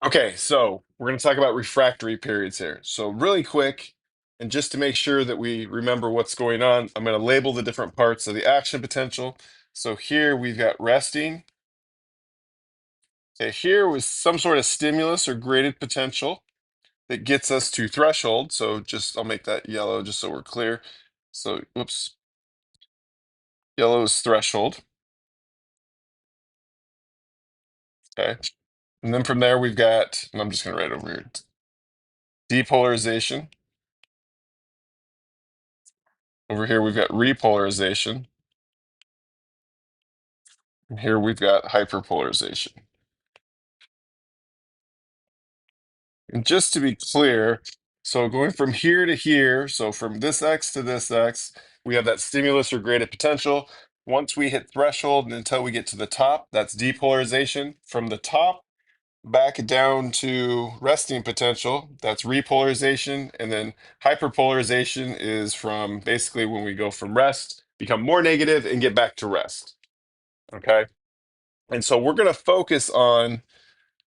Okay, so we're going to talk about refractory periods here. So really quick, and just to make sure that we remember what's going on, I'm going to label the different parts of the action potential. So here we've got resting. Okay, here was some sort of stimulus or graded potential that gets us to threshold. So I'll make that yellow just so we're clear. So, whoops, yellow is threshold. Okay. And then from there we've got, and I'm just going to write over here, depolarization. Over here we've got repolarization. And here we've got hyperpolarization. And just to be clear, so going from here to here, so from this X to this X, we have that stimulus or graded potential. Once we hit threshold and until we get to the top, that's depolarization. From the top back down to resting potential, that's repolarization. And then hyperpolarization is from basically when we go from rest, become more negative and get back to rest. Okay. And so we're going to focus on,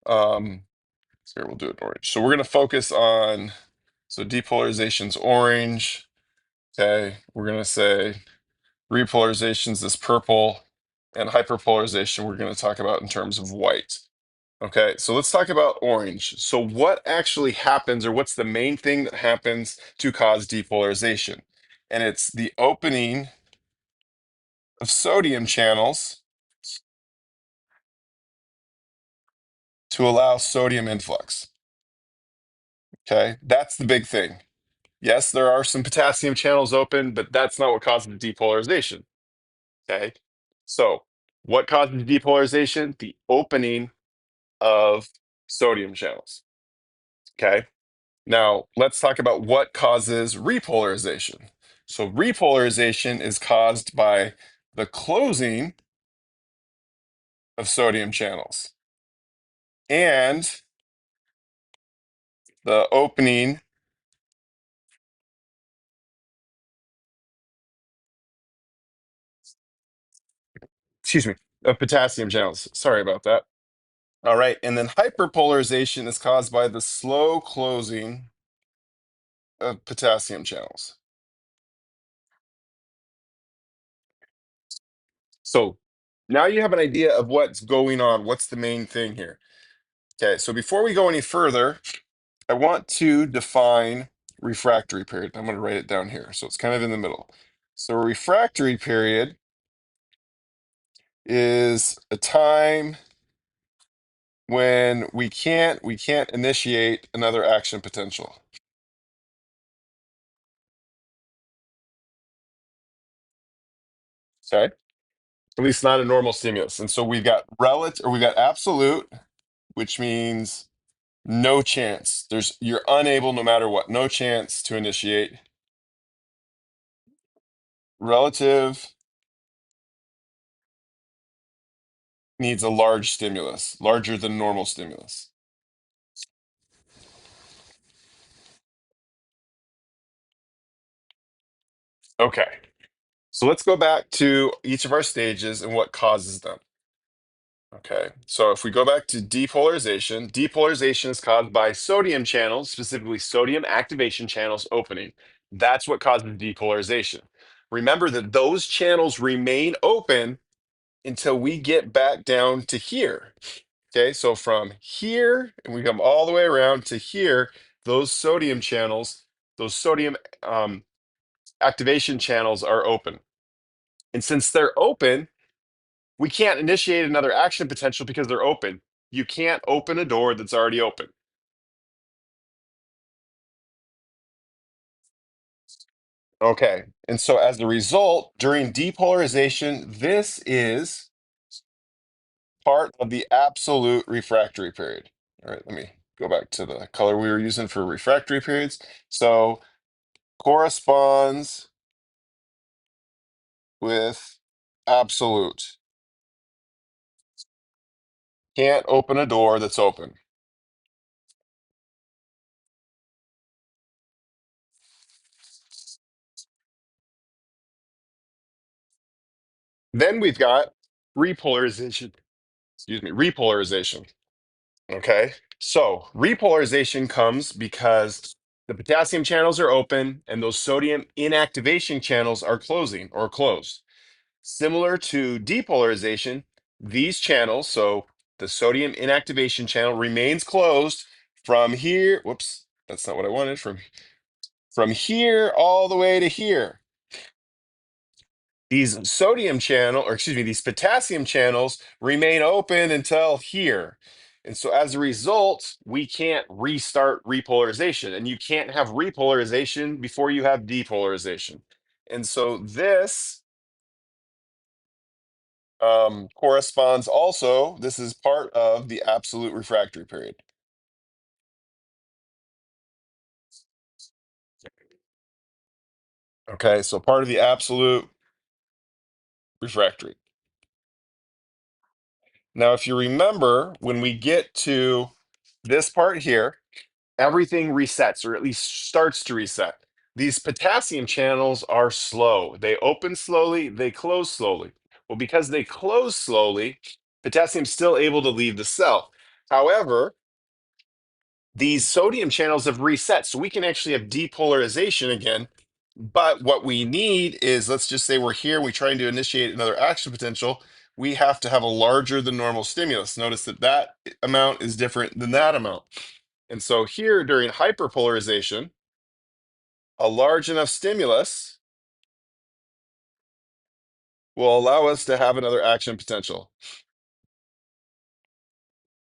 here we'll do it orange. So we're going to focus on, so depolarization's orange. Okay. We're going to say repolarization's this purple, and hyperpolarization we're going to talk about in terms of white. Okay, so let's talk about orange. So what actually happens, or what's the main thing that happens to cause depolarization? And it's the opening of sodium channels to allow sodium influx. Okay, that's the big thing. Yes, there are some potassium channels open, but that's not what causes depolarization. Okay, so what causes depolarization? The opening of sodium channels. Okay. Now, let's talk about what causes repolarization. So, repolarization is caused by the closing of sodium channels and the opening, excuse me, of potassium channels. Sorry about that. All right. And then hyperpolarization is caused by the slow closing of potassium channels. So, now you have an idea of what's going on. What's the main thing here? Okay. So, before we go any further, I want to define refractory period. I'm going to write it down here. So it's kind of in the middle. So a refractory period is a time when we can't initiate another action potential. Okay? At least not a normal stimulus. And so we've got relative, or we've got absolute, which means no chance. You're unable no matter what, no chance to initiate. Relative needs a large stimulus, larger than normal stimulus. Okay. So let's go back to each of our stages and what causes them. Okay, so if we go back to depolarization, depolarization is caused by sodium channels, specifically sodium activation channels opening. That's what causes depolarization. Remember that those channels remain open until we get back down to here. Okay, so from here, and we come all the way around to here, those sodium channels, those sodium activation channels are open. And since they're open, we can't initiate another action potential because they're open. You can't open a door that's already open. Okay. And so as a result, during depolarization, this is part of the absolute refractory period. All right, let me go back to the color we were using for refractory periods. So corresponds with absolute. Can't open a door that's open. Then we've got repolarization. Excuse me, repolarization. Okay. So repolarization comes because the potassium channels are open and those sodium inactivation channels are closing or closed. Similar to depolarization, these channels, so the sodium inactivation channel remains closed from here. Whoops, that's not what I wanted. From here all the way to here. These sodium channel, or excuse me, these potassium channels remain open until here. And so as a result, we can't restart repolarization, and you can't have repolarization before you have depolarization. And so this corresponds also, this is part of the absolute refractory period. Okay, so part of the absolute refractory. Now, if you remember, when we get to this part here, everything resets, or at least starts to reset. These potassium channels are slow. They open slowly, they close slowly. Well, because they close slowly, potassium's still able to leave the cell. However, these sodium channels have reset, so we can actually have depolarization again. But what we need is, let's just say we're here, we're trying to initiate another action potential. We have to have a larger than normal stimulus. Notice that that amount is different than that amount. And so here during hyperpolarization, a large enough stimulus will allow us to have another action potential.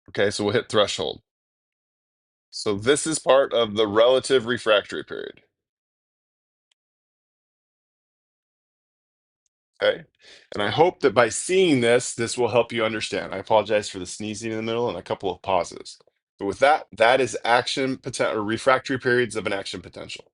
Okay, so we'll hit threshold. So this is part of the relative refractory period. Okay, and I hope that by seeing this, this will help you understand. I apologize for the sneezing in the middle and a couple of pauses. But with that, that is action potential or refractory periods of an action potential.